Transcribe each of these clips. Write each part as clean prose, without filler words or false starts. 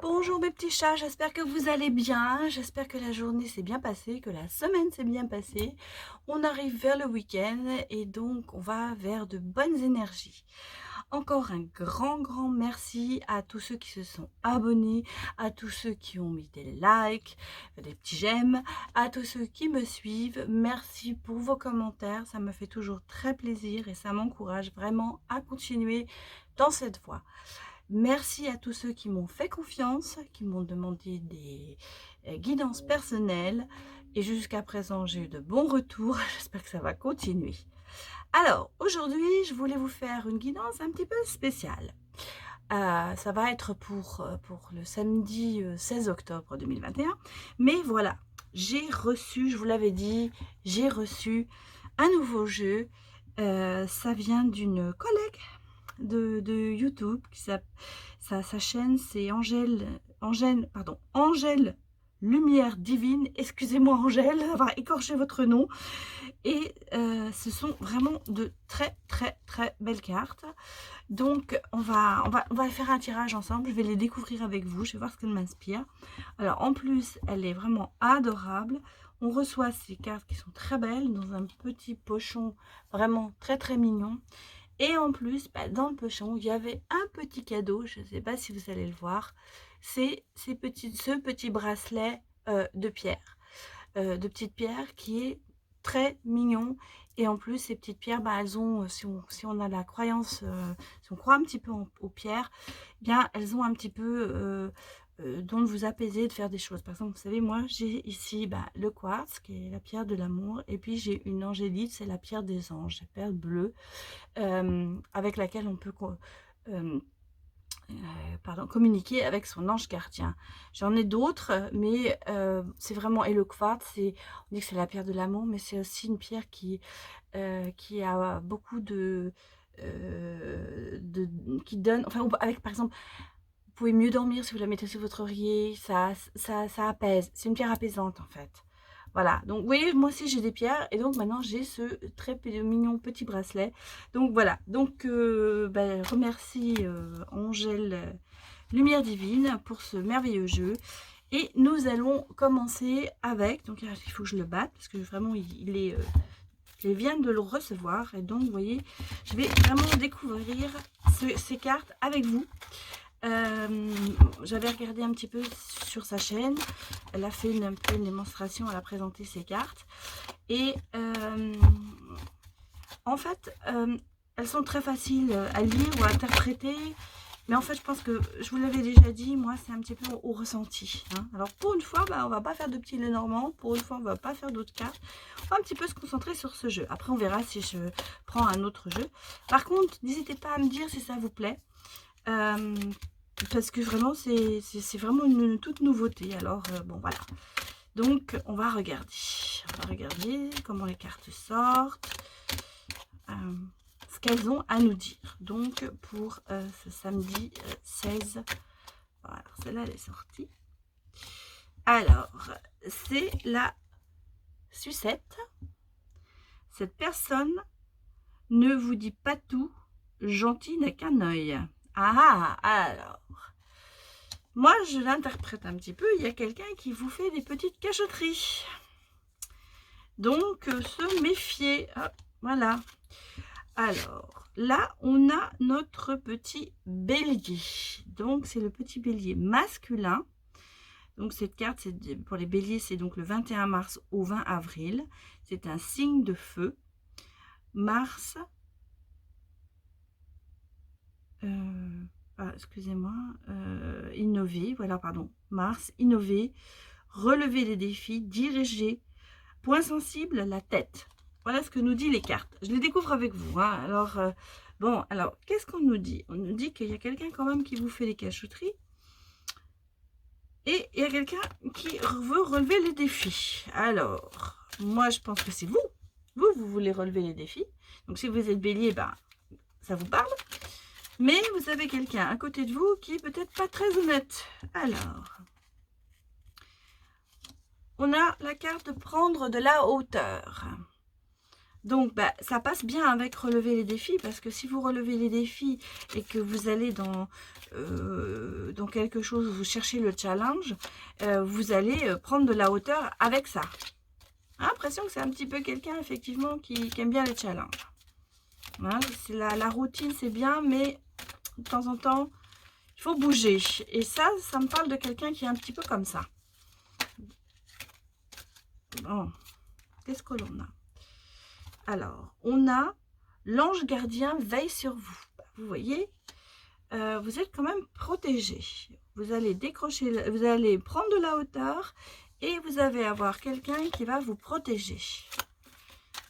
Bonjour mes petits chats, j'espère que vous allez bien, j'espère que la journée s'est bien passée, que la semaine s'est bien passée. On arrive vers le week-end et donc on va vers de bonnes énergies. Encore un grand merci à tous ceux qui se sont abonnés, à tous ceux qui ont mis des likes, des petits j'aime, à tous ceux qui me suivent. Merci pour vos commentaires, ça me fait toujours très plaisir et ça m'encourage vraiment à continuer dans cette voie. Merci à tous ceux qui m'ont fait confiance, qui m'ont demandé des guidances personnelles. Et jusqu'à présent, j'ai eu de bons retours. J'espère que ça va continuer. Alors, aujourd'hui, je voulais vous faire une guidance un petit peu spéciale. Ça va être pour le samedi 16 octobre 2021. Mais voilà, j'ai reçu, je vous l'avais dit, j'ai reçu un nouveau jeu. Ça vient d'une collègue de YouTube. Sa chaîne, c'est Angèle Lumière Divine. Excusez-moi Angèle d'avoir écorché votre nom. Et ce sont vraiment de très belles cartes. Donc on va faire un tirage ensemble. Je vais les découvrir avec vous. Je vais voir ce qu'elle m'inspire. Alors en plus, elle est vraiment adorable. On reçoit ces cartes qui sont très belles dans un petit pochon vraiment très mignon. Et en plus, dans le pochon, il y avait un petit cadeau. Je ne sais pas si vous allez le voir. C'est ce petit bracelet de pierre. De petites pierres qui est très mignon. Et en plus, ces petites pierres, elles ont, si on a la croyance, si on croit un petit peu aux pierres, bien, elles ont un petit peu dont de vous apaiser, de faire des choses. Par exemple, vous savez, moi, j'ai ici le quartz, qui est la pierre de l'amour. Et puis, j'ai une angélite, c'est la pierre des anges, la perle bleue, avec laquelle on peut communiquer avec son ange gardien. J'en ai d'autres, mais c'est vraiment, et le quartz, on dit que c'est la pierre de l'amour, mais c'est aussi une pierre qui a beaucoup qui donne, enfin, avec, par exemple, vous pouvez mieux dormir si vous la mettez sur votre oreiller, ça apaise, c'est une pierre apaisante en fait. Voilà, donc vous voyez, moi aussi j'ai des pierres, et donc maintenant j'ai ce très mignon petit bracelet. Donc voilà, donc remercie Angèle Lumière Divine pour ce merveilleux jeu. Et nous allons commencer avec, donc il faut que je le batte, parce que vraiment je viens de le recevoir, et donc vous voyez, je vais vraiment découvrir ces cartes avec vous. J'avais regardé un petit peu sur sa chaîne. Elle a fait un peu une démonstration, elle a présenté ses cartes. Et en fait, elles sont très faciles à lire ou à interpréter. Mais en fait, je pense que, je vous l'avais déjà dit, moi, c'est un petit peu au ressenti. Hein. Alors, pour une fois, on va pas faire de petits Lenormand. Pour une fois, on va pas faire d'autres cartes. On va un petit peu se concentrer sur ce jeu. Après, on verra si je prends un autre jeu. Par contre, n'hésitez pas à me dire si ça vous plaît. Parce que vraiment, c'est vraiment une toute nouveauté. Alors, bon, voilà. Donc, on va regarder. On va regarder comment les cartes sortent. Ce qu'elles ont à nous dire. Donc, pour ce samedi 16. Voilà, celle-là, elle est sortie. Alors, c'est la sucette. Cette personne ne vous dit pas tout, gentil n'a qu'un œil. Ah, alors. Moi, je l'interprète un petit peu. Il y a quelqu'un qui vous fait des petites cachotteries. Donc, se méfier. Ah, voilà. Alors, là, on a notre petit bélier. Donc, c'est le petit bélier masculin. Donc, cette carte, pour les béliers, c'est donc le 21 mars au 20 avril. C'est un signe de feu. Mars. Excusez-moi. Innover. Voilà, pardon. Mars, innover. Relever les défis. Diriger. Point sensible, la tête. Voilà ce que nous dit les cartes. Je les découvre avec vous. Hein. Alors, bon, alors, qu'est-ce qu'on nous dit? On nous dit qu'il y a quelqu'un quand même qui vous fait les cachotteries. Et il y a quelqu'un qui veut relever les défis. Alors, moi, je pense que c'est vous. Vous voulez relever les défis. Donc, si vous êtes bélier, ça vous parle. Mais vous avez quelqu'un à côté de vous qui est peut-être pas très honnête. Alors, on a la carte de prendre de la hauteur. Donc, bah, ça passe bien avec relever les défis, parce que si vous relevez les défis et que vous allez dans quelque chose où vous cherchez le challenge, vous allez prendre de la hauteur avec ça. J'ai l'impression que c'est un petit peu quelqu'un, effectivement, qui aime bien les challenges. Hein, la routine, c'est bien, mais de temps en temps, il faut bouger. Et ça me parle de quelqu'un qui est un petit peu comme ça. Bon, qu'est-ce que l'on a? Alors, on a l'ange gardien veille sur vous. Vous voyez, vous êtes quand même protégé. Vous allez décrocher, vous allez prendre de la hauteur et vous allez avoir quelqu'un qui va vous protéger.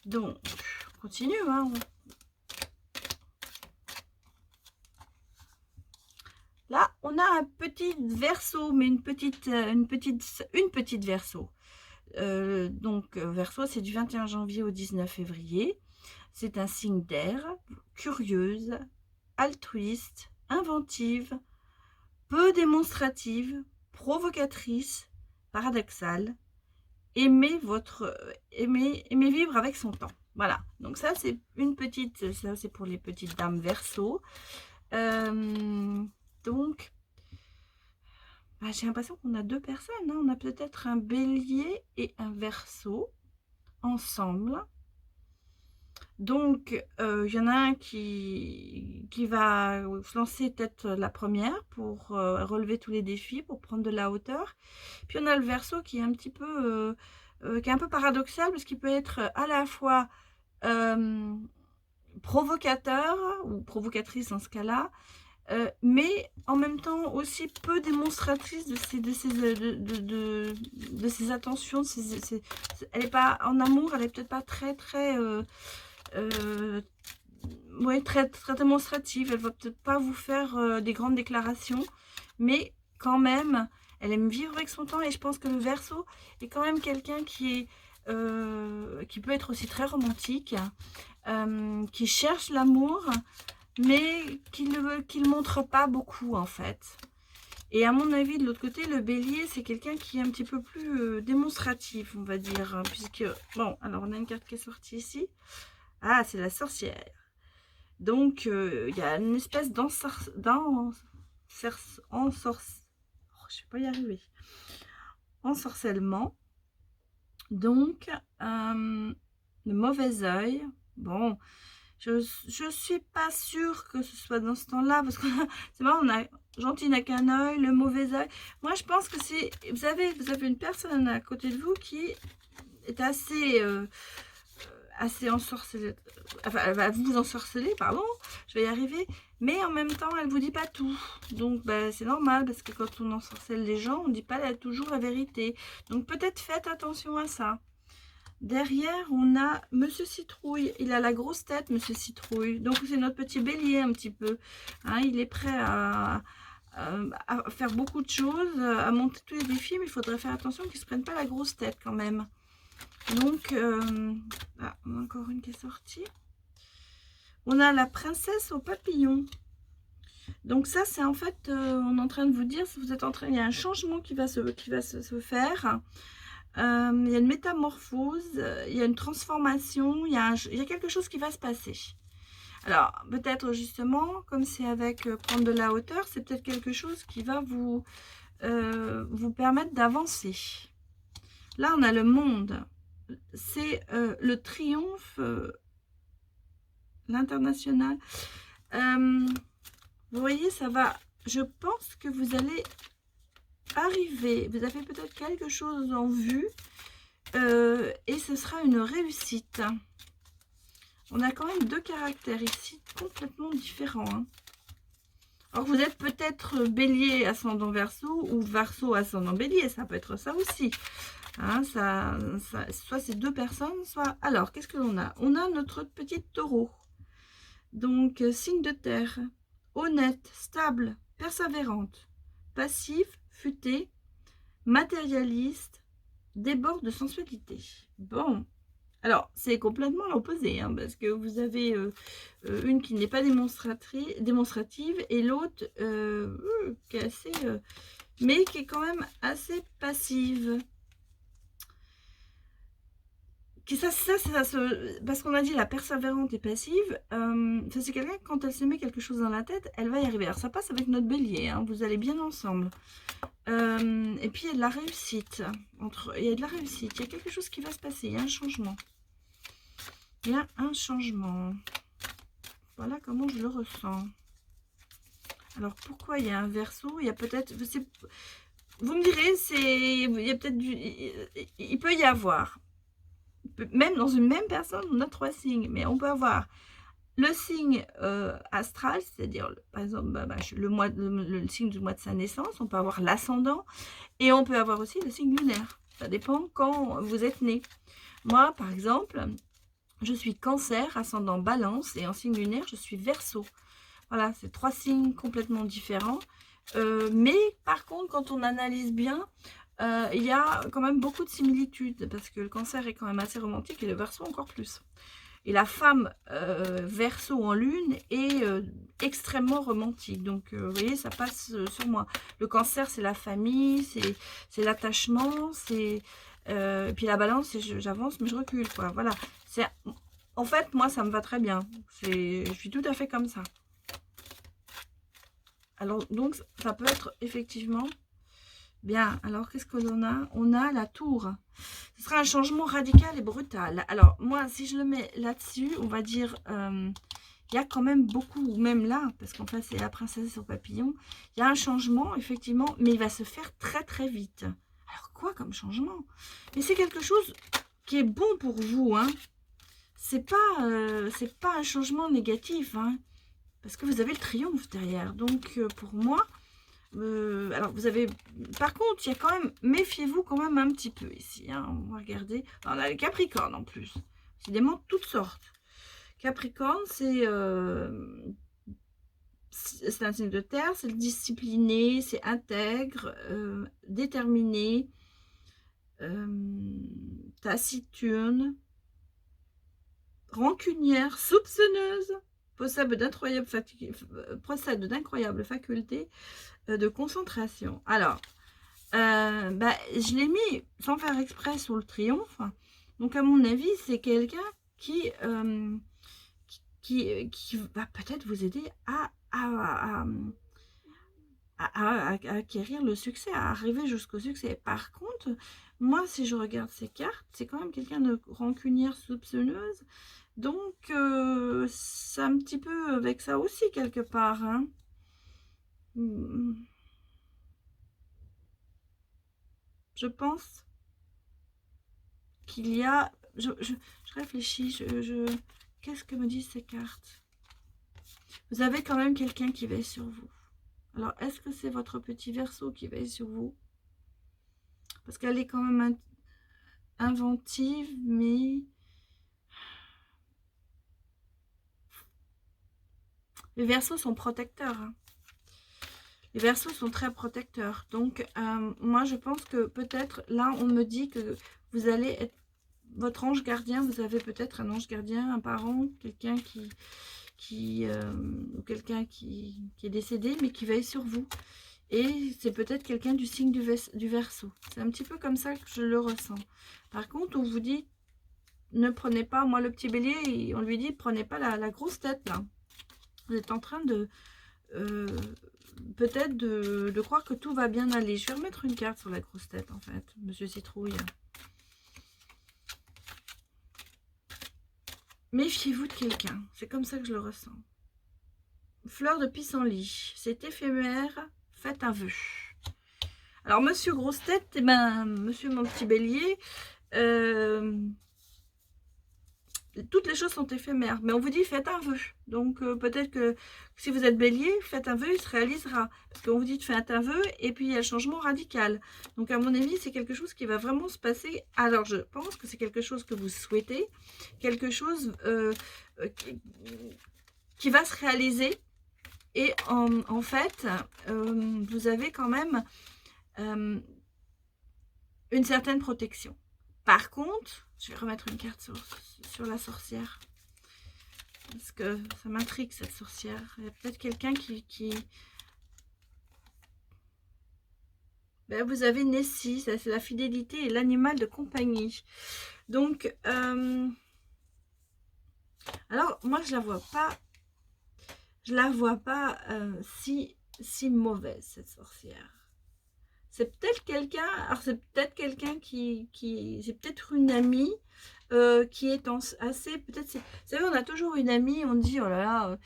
Donc, on continue. Hein. Là, on a un petit verso, mais une petite verso. Verseau, c'est du 21 janvier au 19 février. C'est un signe d'air, curieuse, altruiste, inventive, peu démonstrative, provocatrice, paradoxale. Aimez vivre avec son temps. Voilà. Donc ça, c'est une petite, ça c'est pour les petites dames Verseau. Donc, bah, j'ai l'impression qu'on a deux personnes. Hein. On a peut-être un Bélier et un Verseau ensemble. Donc, il y en a un qui va se lancer peut-être la première pour relever tous les défis, pour prendre de la hauteur. Puis on a le Verseau qui est un petit peu, qui est un peu paradoxal parce qu'il peut être à la fois provocateur ou provocatrice dans ce cas-là, mais en même temps aussi peu démonstratrice de ses attentions. Elle n'est pas en amour, elle est peut-être pas très ouais, très démonstrative. Elle va peut-être pas vous faire des grandes déclarations, mais quand même, elle aime vivre avec son temps. Et je pense que le Verseau est quand même quelqu'un qui peut être aussi très romantique, qui cherche l'amour, mais qui ne montre pas beaucoup en fait. Et à mon avis, de l'autre côté, le Bélier, c'est quelqu'un qui est un petit peu plus démonstratif, on va dire, hein, puisque, bon, alors on a une carte qui est sortie ici. Ah, c'est la sorcière. Donc, il y a une espèce oh, je vais pas y arriver. Ensorcellement. Donc, le mauvais œil. Bon, je suis pas sûre que ce soit dans ce temps-là, parce que c'est vrai, on a gentil n'a qu'un œil, le mauvais œil. Moi, je pense que c'est, vous avez une personne à côté de vous qui est assez ensorcelée, enfin, elle va vous ensorceler, pardon, je vais y arriver, mais en même temps, elle vous dit pas tout. Donc, bah, c'est normal, parce que quand on ensorcelle les gens, on ne dit pas toujours la vérité. Donc, peut-être faites attention à ça. Derrière, on a Monsieur Citrouille. Il a la grosse tête, Monsieur Citrouille. Donc, c'est notre petit bélier un petit peu. Hein, il est prêt à faire beaucoup de choses, à monter tous les défis, mais il faudrait faire attention qu'il ne se prenne pas la grosse tête quand même. Donc, ah, on a encore une qui est sortie. On a la princesse au papillon. Donc ça, c'est en fait, on est en train de vous dire, si vous êtes en train, il y a un changement qui va se faire. Il y a une métamorphose, il y a une transformation, il y a quelque chose qui va se passer. Alors, peut-être justement, comme c'est avec prendre de la hauteur, c'est peut-être quelque chose qui va vous permettre d'avancer. Là, on a le monde. C'est le triomphe, l'international. Vous voyez, ça va. Je pense que vous allez arriver. Vous avez peut-être quelque chose en vue et ce sera une réussite. On a quand même deux caractères ici complètement différents. Hein. Alors, vous êtes peut-être bélier ascendant Verseau ou Verseau ascendant bélier. Ça peut être ça aussi. Hein, soit c'est deux personnes, soit... Alors, qu'est-ce que l'on a? On a notre petit taureau. Donc, signe de terre. Honnête, stable, persévérante, passif, futé, matérialiste, déborde de sensualité. Bon, alors c'est complètement l'opposé, hein, parce que vous avez une qui n'est pas démonstrative et l'autre qui est assez, mais qui est quand même assez passive. Parce qu'on a dit la persévérante et passive, ça c'est quelqu'un, quand elle se met quelque chose dans la tête, elle va y arriver. Alors ça passe avec notre bélier, hein, vous allez bien ensemble. Et puis il y a de la réussite. Il y a de la réussite, il y a quelque chose qui va se passer, il y a un changement. Il y a un changement. Voilà comment je le ressens. Alors pourquoi il y a un Verseau? Il y a peut-être... Vous me direz, il y a peut-être il peut y avoir, même dans une même personne, on a 3 signes, mais on peut avoir le signe astral, c'est-à-dire par exemple le signe du mois de sa naissance, on peut avoir l'ascendant, et on peut avoir aussi le signe lunaire. Ça dépend quand vous êtes né. Moi, par exemple, je suis Cancer, ascendant Balance, et en signe lunaire, je suis Verseau. Voilà, c'est 3 signes complètement différents. Mais par contre, quand on analyse bien, il y a quand même beaucoup de similitudes, parce que le Cancer est quand même assez romantique et le Verseau encore plus. Et la femme Verseau en lune est extrêmement romantique. Donc, vous voyez, ça passe sur moi. Le Cancer, c'est la famille, c'est l'attachement, c'est... puis la Balance, j'avance, mais je recule, quoi. Voilà. En fait, moi, ça me va très bien. Je suis tout à fait comme ça. Alors, donc, ça peut être effectivement bien. Alors, qu'est-ce que l'on a? On a la tour. Ce sera un changement radical et brutal. Alors, moi, si je le mets là-dessus, on va dire, il y a quand même beaucoup, même là, parce qu'en fait, c'est la princesse au papillon. Il y a un changement, effectivement, mais il va se faire très, très vite. Alors, quoi comme changement? Mais c'est quelque chose qui est bon pour vous, hein. C'est pas un changement négatif, hein. Parce que vous avez le triomphe derrière. Donc, pour moi, alors vous avez... Par contre, il y a quand même... Méfiez-vous quand même un petit peu ici. Hein, on va regarder. Alors, on a les Capricornes en plus. Décidément, de toutes sortes. Capricorne, c'est un signe de terre. C'est discipliné, c'est intègre, déterminé, taciturne, rancunière, soupçonneuse. Possède d'incroyables facultés de concentration. Alors, je l'ai mis sans faire exprès sur le triomphe. Donc, à mon avis, c'est quelqu'un qui va peut-être vous aider à acquérir le succès, à arriver jusqu'au succès. Par contre, moi, si je regarde ces cartes, c'est quand même quelqu'un de rancunière, soupçonneuse. Donc, c'est un petit peu avec ça aussi, quelque part. Hein. Je pense qu'il y a... Je réfléchis, qu'est-ce que me disent ces cartes? Vous avez quand même quelqu'un qui veille sur vous. Alors, est-ce que c'est votre petit Verseau qui veille sur vous? Parce qu'elle est quand même inventive, mais... Les Verseaux sont protecteurs. Hein. Les Verseaux sont très protecteurs. Donc, moi, je pense que peut-être, là, on me dit que vous allez être... Votre ange gardien, vous avez peut-être un ange gardien, un parent, quelqu'un quelqu'un qui est décédé, mais qui veille sur vous. Et c'est peut-être quelqu'un du signe du Verseau. C'est un petit peu comme ça que je le ressens. Par contre, on vous dit, ne prenez pas, moi le petit bélier, on lui dit, prenez pas la grosse tête là. Vous êtes en train de, peut-être de croire que tout va bien aller. Je vais remettre une carte sur la grosse tête en fait, Monsieur Citrouille. Méfiez-vous de quelqu'un, c'est comme ça que je le ressens. Fleur de pissenlit, c'est éphémère, faites un vœu. Alors, monsieur grosse tête, eh ben, monsieur mon petit bélier, toutes les choses sont éphémères, mais on vous dit faites un vœu. Donc, peut-être que si vous êtes bélier, faites un vœu, il se réalisera. Parce qu'on vous dit de faire un vœu, et puis il y a un changement radical. Donc, à mon avis, c'est quelque chose qui va vraiment se passer. Alors, je pense que c'est quelque chose que vous souhaitez, quelque chose qui va se réaliser. Et en fait, vous avez quand même une certaine protection. Par contre, je vais remettre une carte sur la sorcière. Parce que ça m'intrigue cette sorcière. Il y a peut-être quelqu'un qui... Ben, vous avez Nessie, ça c'est la fidélité et l'animal de compagnie. Donc, alors moi je la vois pas si mauvaise cette sorcière. C'est peut-être quelqu'un, alors c'est peut-être quelqu'un c'est peut-être une amie qui est assez, peut-être, vous savez, on a toujours une amie, on dit, oh là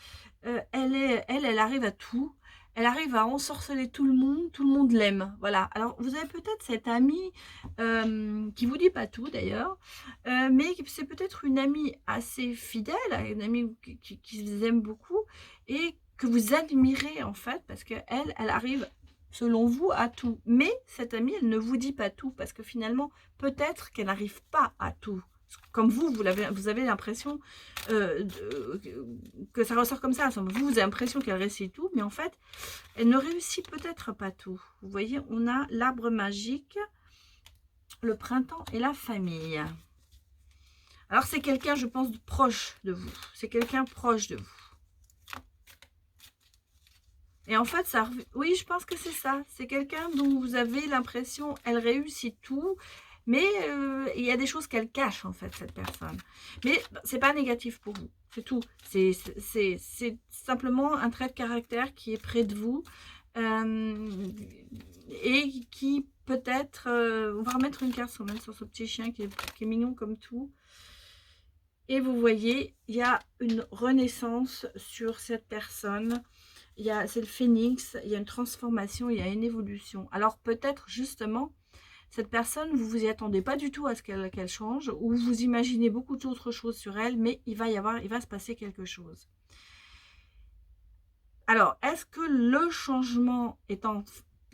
là, elle arrive à tout, elle arrive à ensorceler tout le monde l'aime, voilà. Alors, vous avez peut-être cette amie qui vous dit pas tout d'ailleurs, mais c'est peut-être une amie assez fidèle, une amie qui vous aime beaucoup et que vous admirez en fait, parce qu'elle, elle arrive selon vous à tout. Mais cette amie, elle ne vous dit pas tout, parce que finalement, peut-être qu'elle n'arrive pas à tout. Comme vous avez l'impression que ça ressort comme ça. Vous avez l'impression qu'elle réussit tout, mais en fait, elle ne réussit peut-être pas tout. Vous voyez, on a l'arbre magique, le printemps et la famille. Alors, c'est quelqu'un, je pense, proche de vous. C'est quelqu'un proche de vous. Et en fait, oui, je pense que c'est ça. C'est quelqu'un dont vous avez l'impression, elle réussit tout, mais il y a des choses qu'elle cache, en fait, cette personne. Mais c'est pas négatif pour vous, c'est tout. C'est simplement un trait de caractère qui est près de vous et qui peut-être... on va remettre une carte même sur ce petit chien qui est mignon comme tout. Et vous voyez, il y a une renaissance sur cette personne. C'est le phénix, il y a une transformation, il y a une évolution. Alors peut-être justement, cette personne, vous vous y attendez pas du tout à ce qu'elle change, ou vous imaginez beaucoup d'autres choses sur elle, mais il va se passer quelque chose. Alors, est-ce que le changement est en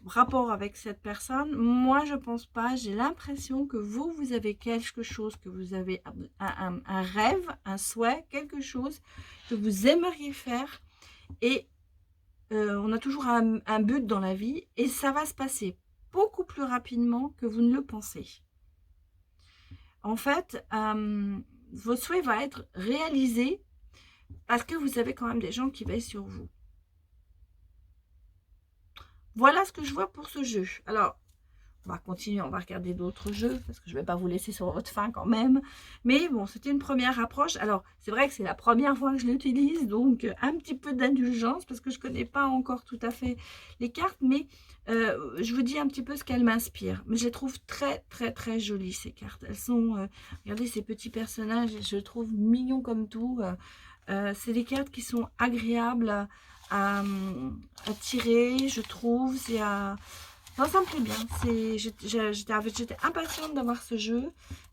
rapport avec cette personne? Moi, je pense pas. J'ai l'impression que vous avez quelque chose, que vous avez un rêve, un souhait, quelque chose que vous aimeriez faire, et on a toujours un but dans la vie, et ça va se passer beaucoup plus rapidement que vous ne le pensez. En fait, votre souhait va être réalisé parce que vous avez quand même des gens qui veillent sur vous. Voilà ce que je vois pour ce jeu. Alors, on va continuer, on va regarder d'autres jeux, parce que je ne vais pas vous laisser sur votre faim quand même. Mais bon, c'était une première approche. Alors, c'est vrai que c'est la première fois que je l'utilise, donc un petit peu d'indulgence, parce que je ne connais pas encore tout à fait les cartes, mais je vous dis un petit peu ce qu'elles m'inspirent. Mais je les trouve très, très, très jolies, ces cartes. Elles sont, regardez ces petits personnages, je les trouve mignons comme tout. C'est des cartes qui sont agréables à tirer, je trouve. Non, ça me plaît bien. J'étais impatiente d'avoir ce jeu.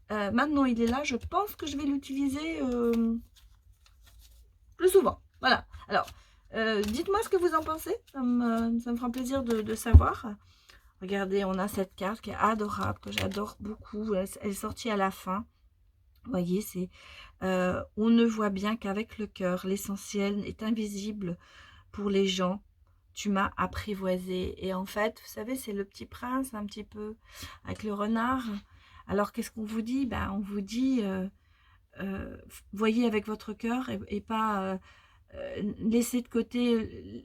Maintenant, il est là. Je pense que je vais l'utiliser plus souvent. Voilà. Alors, dites-moi ce que vous en pensez. Ça me fera plaisir de savoir. Regardez, on a cette carte qui est adorable, que j'adore beaucoup. Elle est sortie à la fin. Vous voyez, on ne voit bien qu'avec le cœur. L'essentiel est invisible pour les gens. Tu m'as apprivoisé. Et en fait, vous savez, c'est le petit prince un petit peu avec le renard. Alors, qu'est-ce qu'on vous dit? Ben, on vous dit, voyez avec votre cœur et pas laisser de côté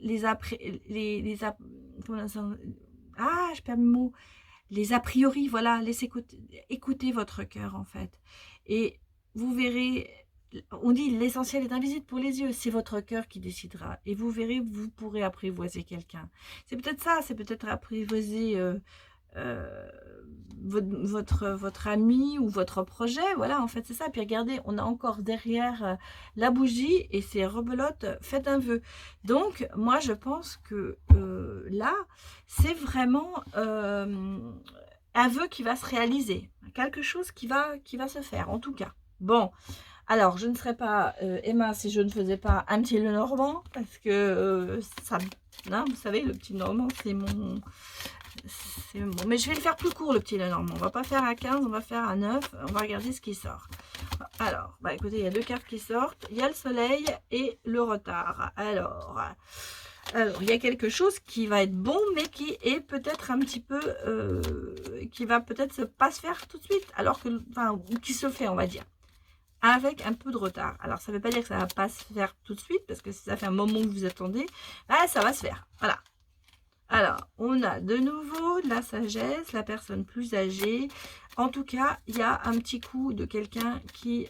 je perds mes mots. Les a priori, voilà, laissez écouter votre cœur en fait. Et vous verrez, on dit l'essentiel est invisible pour les yeux, c'est votre cœur qui décidera. Et vous verrez, vous pourrez apprivoiser quelqu'un. C'est peut-être ça, c'est peut-être apprivoiser votre ami ou votre projet. Voilà, en fait, c'est ça. Puis regardez, on a encore derrière la bougie et c'est rebelote, faites un vœu. Donc, moi, je pense que là, c'est vraiment un vœu qui va se réaliser. Quelque chose qui va se faire, en tout cas. Bon, alors, je ne serais pas Emma si je ne faisais pas un petit Lenormand, parce que ça, hein, vous savez, le petit Normand, c'est mon... Mais je vais le faire plus court, le petit Lenormand. On va pas faire à 15, on va faire à 9. On va regarder ce qui sort. Alors, bah écoutez, il y a deux cartes qui sortent. Il y a le soleil et le retard. Alors, il y a quelque chose qui va être bon, mais qui est peut-être un petit peu... qui va peut-être pas se faire tout de suite. Alors que... Enfin, qui se fait, on va dire. Avec un peu de retard. Alors, ça ne veut pas dire que ça ne va pas se faire tout de suite, parce que si ça fait un moment que vous attendez, là, ça va se faire. Voilà. Alors, on a de nouveau de la sagesse, la personne plus âgée. En tout cas, il y a un petit coup de quelqu'un qui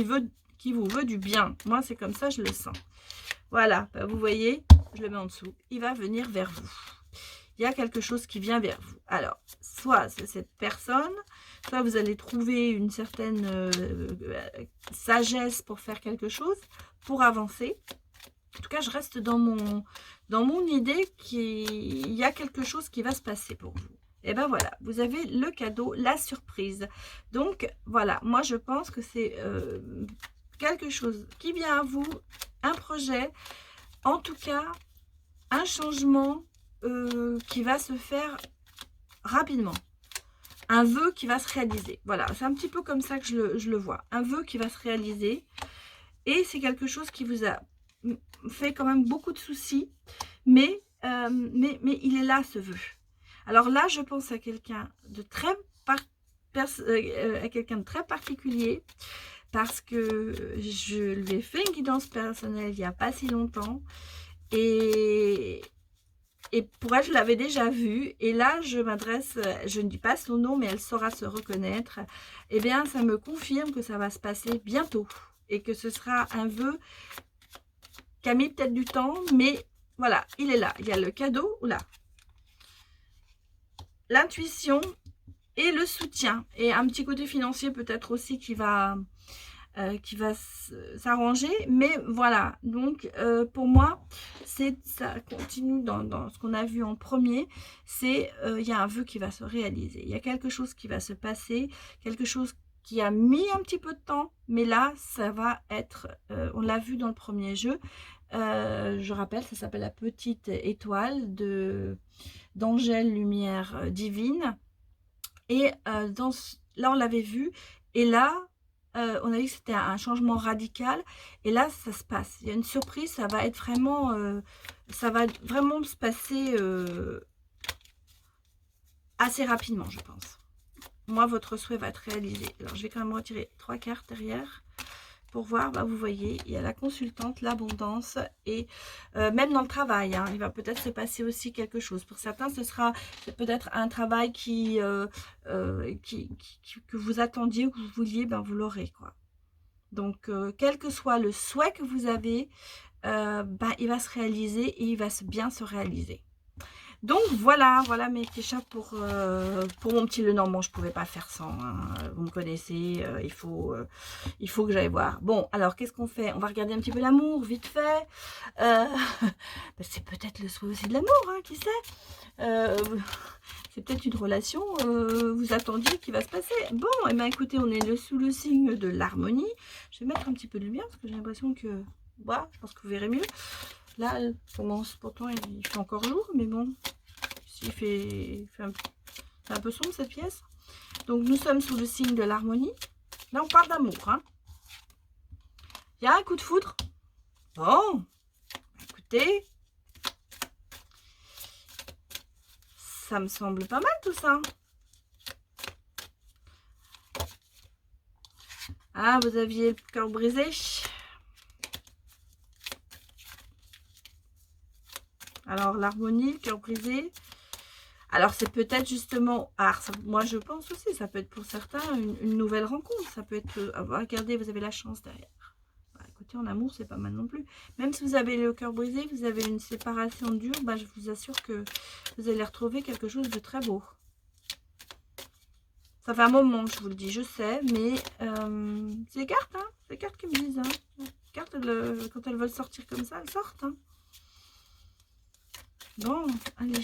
vous veut du bien. Moi, c'est comme ça, je le sens. Voilà, bah, vous voyez, je le mets en dessous. Il va venir vers vous. Il y a quelque chose qui vient vers vous. Alors, soit c'est cette personne, soit vous allez trouver une certaine sagesse pour faire quelque chose, pour avancer. En tout cas, je reste dans mon idée qu'il y a quelque chose qui va se passer pour vous. Et ben voilà, vous avez le cadeau, la surprise. Donc, voilà, moi je pense que c'est quelque chose qui vient à vous, un projet, en tout cas, un changement qui va se faire rapidement. Un vœu qui va se réaliser. Voilà, c'est un petit peu comme ça que je le vois. Un vœu qui va se réaliser. Et c'est quelque chose qui vous a fait quand même beaucoup de soucis. Mais il est là, ce vœu. Alors là, je pense à quelqu'un de très particulier. Parce que je lui ai fait une guidance personnelle il n'y a pas si longtemps. Et pour elle, je l'avais déjà vue. Et là, je m'adresse, je ne dis pas son nom, mais elle saura se reconnaître. Eh bien, ça me confirme que ça va se passer bientôt. Et que ce sera un vœu qui a mis peut-être du temps. Mais voilà, il est là. Il y a le cadeau, oula, l'intuition et le soutien. Et un petit côté financier peut-être aussi qui va s'arranger, mais voilà, donc pour moi ça continue dans ce qu'on a vu en premier, c'est il y a un vœu qui va se réaliser, il y a quelque chose qui va se passer, quelque chose qui a mis un petit peu de temps, mais là ça va être, on l'a vu dans le premier jeu, je rappelle, ça s'appelle La Petite Étoile d'Angèle Lumière Divine, et là on l'avait vu, et là on a vu que c'était un changement radical. Et là, ça se passe. Il y a une surprise. Ça va vraiment se passer assez rapidement, je pense. Moi, votre souhait va être réalisé. Alors, je vais quand même retirer 3 cartes derrière pour voir. Bah, vous voyez, il y a la consultante, l'abondance et même dans le travail, hein, il va peut-être se passer aussi quelque chose. Pour certains, ce sera peut-être un travail que vous attendiez, que vous vouliez, ben vous l'aurez, quoi. Donc, quel que soit le souhait que vous avez, ben, il va se réaliser et il va bien se réaliser. Donc voilà mes petits chats pour mon petit Lenormand. Je ne pouvais pas faire sans, hein. Vous me connaissez, il faut que j'aille voir. Bon, alors qu'est-ce qu'on fait? On va regarder un petit peu l'amour, vite fait. Ben, c'est peut-être le souhait aussi de l'amour, hein, qui sait. C'est peut-être une relation, vous attendiez qui va se passer. Bon, et bien écoutez, on est sous le signe de l'harmonie. Je vais mettre un petit peu de lumière parce que j'ai l'impression que... Voilà, je pense que vous verrez mieux. Là, elle commence, pourtant il fait encore jour, mais bon, il fait un peu sombre cette pièce. Donc nous sommes sous le signe de l'harmonie. Là, on parle d'amour, hein. Il y a un coup de foudre. Bon, écoutez, ça me semble pas mal tout ça. Ah, vous aviez le cœur brisé. Alors, l'harmonie, le cœur brisé. Alors, c'est peut-être justement... Alors, moi, je pense aussi, ça peut être pour certains une nouvelle rencontre. Ça peut être... regardez, vous avez la chance derrière. Bah, écoutez, en amour, c'est pas mal non plus. Même si vous avez le cœur brisé, vous avez une séparation dure, bah, je vous assure que vous allez retrouver quelque chose de très beau. Ça fait un moment que je vous le dis, je sais, mais c'est les cartes, hein. C'est les cartes qui me disent, hein. Les cartes, quand elles veulent sortir comme ça, elles sortent, hein. Bon, allez,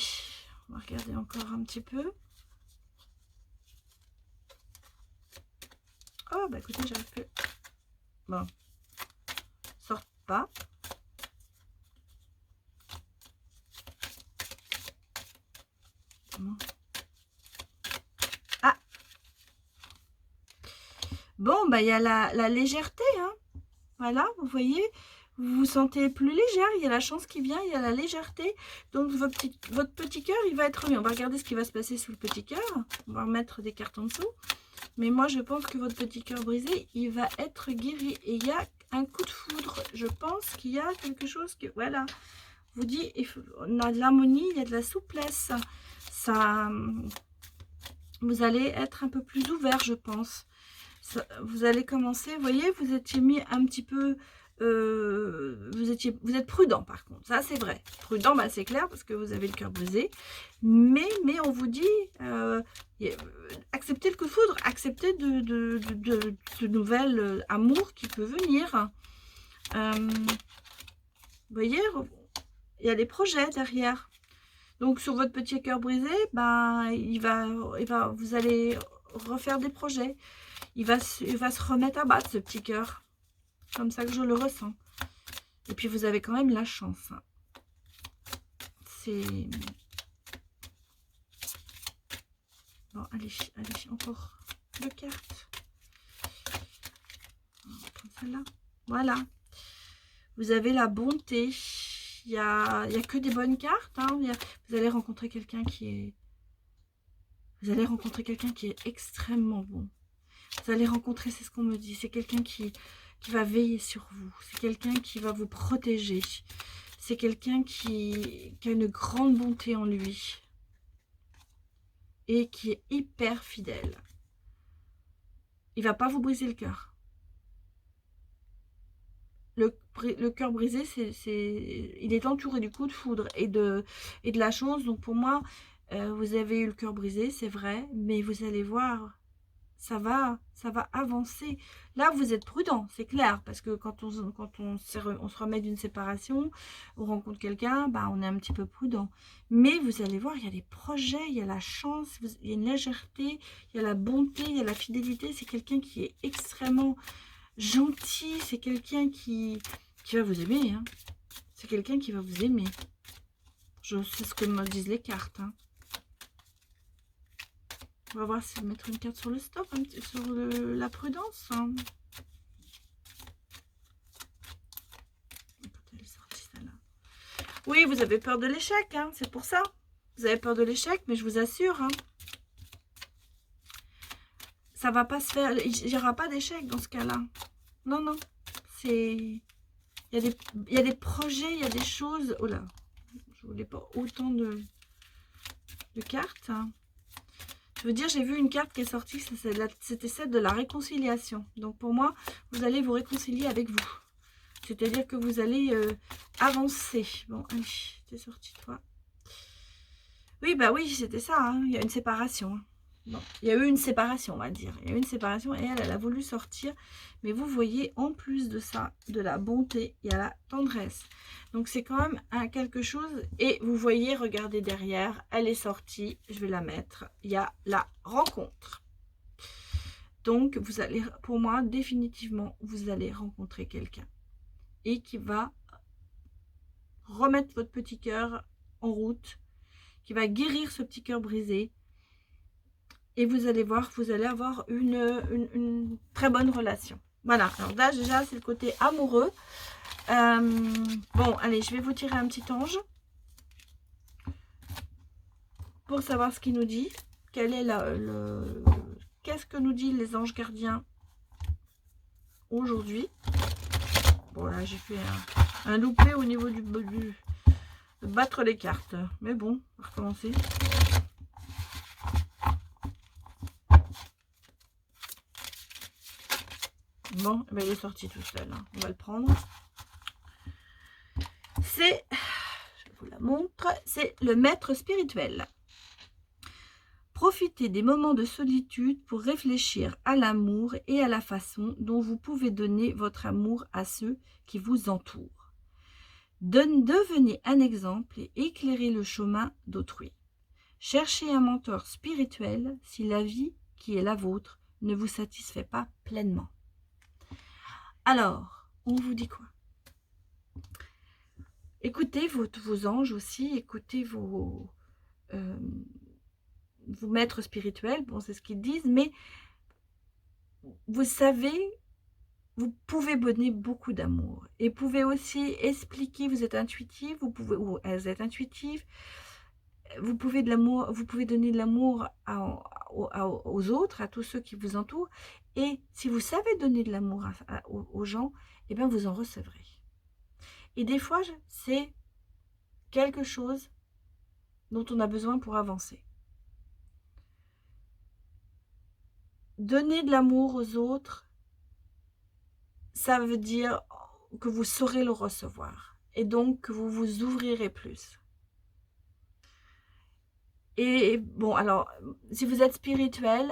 on va regarder encore un petit peu. Oh, bah écoutez, j'arrive plus. Bon, sortent pas. Ah, bon, bah il y a la légèreté, hein. Voilà, vous voyez, vous vous sentez plus légère, il y a la chance qui vient, il y a la légèreté. Donc votre petit cœur, il va être mis. On va regarder ce qui va se passer sous le petit cœur. On va remettre des cartes en dessous. Mais moi, je pense que votre petit cœur brisé, il va être guéri. Et il y a un coup de foudre. Je pense qu'il y a quelque chose que... Voilà. vous dit, on a de l'harmonie, il y a de la souplesse. Ça, vous allez être un peu plus ouvert, je pense. Ça, vous allez commencer, vous voyez, vous étiez mis un petit peu... vous êtes prudent par contre, ça c'est vrai. Prudent, bah, c'est clair parce que vous avez le cœur brisé. Mais on vous dit, acceptez le coup de foudre, acceptez de nouvelles amours qui peut venir. Vous voyez, il y a des projets derrière. Donc sur votre petit cœur brisé, ben, vous allez refaire des projets. Il va se remettre à battre, ce petit cœur. Comme ça que je le ressens. Et puis vous avez quand même la chance. Hein. C'est... Bon, allez, encore deux cartes. On va prendre celle-là. Voilà. Vous avez la bonté. Il y a que des bonnes cartes. Hein. Vous allez rencontrer quelqu'un qui est... Vous allez rencontrer quelqu'un qui est extrêmement bon. Vous allez rencontrer, c'est ce qu'on me dit, c'est quelqu'un qui va veiller sur vous. C'est quelqu'un qui va vous protéger. C'est quelqu'un qui a une grande bonté en lui. Et qui est hyper fidèle. Il ne va pas vous briser le cœur. Le cœur brisé, il est entouré du coup de foudre et de la chance. Donc pour moi, vous avez eu le cœur brisé, c'est vrai. Mais vous allez voir, ça va avancer. Là, vous êtes prudent, c'est clair. Parce que quand on se remet d'une séparation, on rencontre quelqu'un, bah, on est un petit peu prudent. Mais vous allez voir, il y a des projets, il y a la chance, il y a une légèreté, il y a la bonté, il y a la fidélité. C'est quelqu'un qui est extrêmement gentil. C'est quelqu'un qui va vous aimer. Hein. C'est quelqu'un qui va vous aimer. Je sais ce que me disent les cartes. Hein. On va voir si je vais mettre une carte sur le stop, sur la prudence. Hein. Elle est sortie, celle-là. Oui, vous avez peur de l'échec, hein, c'est pour ça. Vous avez peur de l'échec, mais je vous assure, hein, ça va pas se faire. Il n'y aura pas d'échec dans ce cas-là. Non, non. Il y a des projets, il y a des choses. Oh là, je voulais pas autant de cartes. Hein. Je veux dire, j'ai vu une carte qui est sortie, c'était celle de la réconciliation. Donc pour moi, vous allez vous réconcilier avec vous. C'est-à-dire que vous allez avancer. Bon, allez, t'es sorti toi. Oui, bah oui, c'était ça. Hein. Il y a une séparation. Hein. Bon, il y a eu une séparation, on va dire. Il y a eu une séparation et elle a voulu sortir. Mais vous voyez, en plus de ça, de la bonté, il y a la tendresse. Donc c'est quand même quelque chose. Et vous voyez, regardez derrière, elle est sortie. Je vais la mettre. Il y a la rencontre. Donc vous allez, pour moi, définitivement, vous allez rencontrer quelqu'un. Et qui va remettre votre petit cœur en route. Qui va guérir ce petit cœur brisé. Et vous allez voir, vous allez avoir une très bonne relation. Voilà, alors là déjà c'est le côté amoureux. Bon, allez, je vais vous tirer un petit ange. Pour savoir ce qu'il nous dit. Quel est qu'est-ce que nous disent les anges gardiens aujourd'hui. Bon là j'ai fait un loupé au niveau de battre les cartes. Mais bon, on va recommencer. Bon, ben il est sorti tout seul. Hein. On va le prendre. C'est, je vous la montre, c'est le maître spirituel. Profitez des moments de solitude pour réfléchir à l'amour et à la façon dont vous pouvez donner votre amour à ceux qui vous entourent. Devenez un exemple et éclairez le chemin d'autrui. Cherchez un mentor spirituel si la vie qui est la vôtre ne vous satisfait pas pleinement. Alors, on vous dit quoi? Écoutez vos anges aussi, écoutez vos maîtres spirituels, bon c'est ce qu'ils disent, mais vous savez, vous pouvez donner beaucoup d'amour et pouvez aussi expliquer, vous êtes intuitif, ou elles êtes intuitives, vous pouvez donner de l'amour aux autres, à tous ceux qui vous entourent, et si vous savez donner de l'amour aux gens, eh bien vous en recevrez. Et des fois, c'est quelque chose dont on a besoin pour avancer. Donner de l'amour aux autres, ça veut dire que vous saurez le recevoir et donc que vous vous ouvrirez plus. Et bon, alors, si vous êtes spirituel,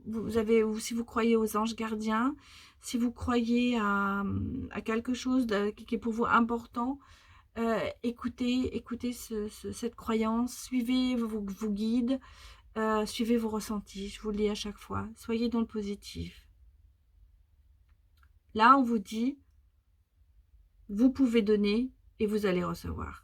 ou si vous croyez aux anges gardiens, si vous croyez à quelque chose qui est pour vous important, écoutez cette croyance, suivez vos guides, suivez vos ressentis, je vous le dis à chaque fois, soyez dans le positif. Là, on vous dit, vous pouvez donner et vous allez recevoir.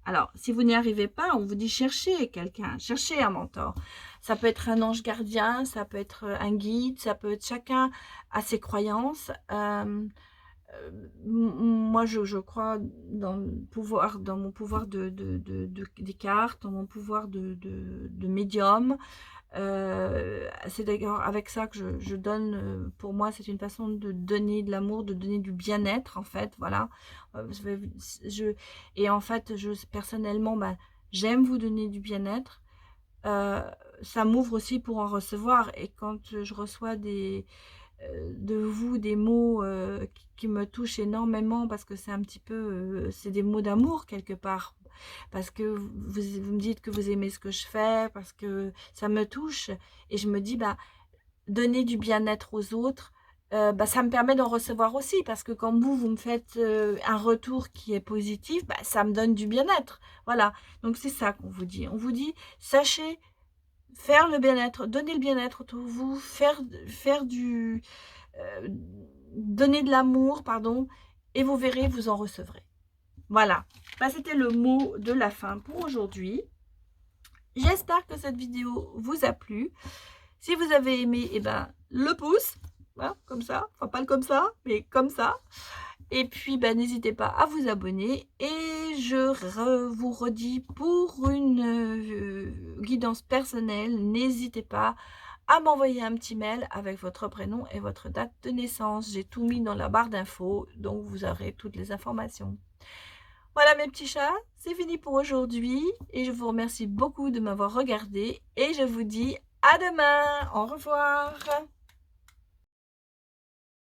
Alors, si vous n'y arrivez pas, on vous dit cherchez quelqu'un, cherchez un mentor. Ça peut être un ange gardien, ça peut être un guide, ça peut être chacun à ses croyances. Moi, je crois dans mon pouvoir des cartes, dans mon pouvoir de médium. C'est d'ailleurs avec ça que je donne, pour moi c'est une façon de donner de l'amour, de donner du bien-être en fait, voilà. Et en fait, personnellement, j'aime vous donner du bien-être. Ça m'ouvre aussi pour en recevoir, et quand je reçois de vous des mots qui me touchent énormément, parce que c'est un petit peu, c'est des mots d'amour quelque part, parce que vous me dites que vous aimez ce que je fais, parce que ça me touche, et je me dis, donner du bien-être aux autres, ça me permet d'en recevoir aussi, parce que quand vous me faites un retour qui est positif, ça me donne du bien-être, voilà. Donc c'est ça qu'on vous dit, sachez faire le bien-être, donner le bien-être autour de vous, donner de l'amour, pardon, et vous verrez, vous en recevrez. Voilà, c'était le mot de la fin pour aujourd'hui. J'espère que cette vidéo vous a plu. Si vous avez aimé, le pouce, hein, comme ça, enfin pas comme ça, mais comme ça. Et puis, n'hésitez pas à vous abonner. Et je vous redis, pour une guidance personnelle, n'hésitez pas à m'envoyer un petit mail avec votre prénom et votre date de naissance. J'ai tout mis dans la barre d'infos, donc vous aurez toutes les informations. Voilà mes petits chats, c'est fini pour aujourd'hui. Et je vous remercie beaucoup de m'avoir regardé. Et je vous dis à demain. Au revoir.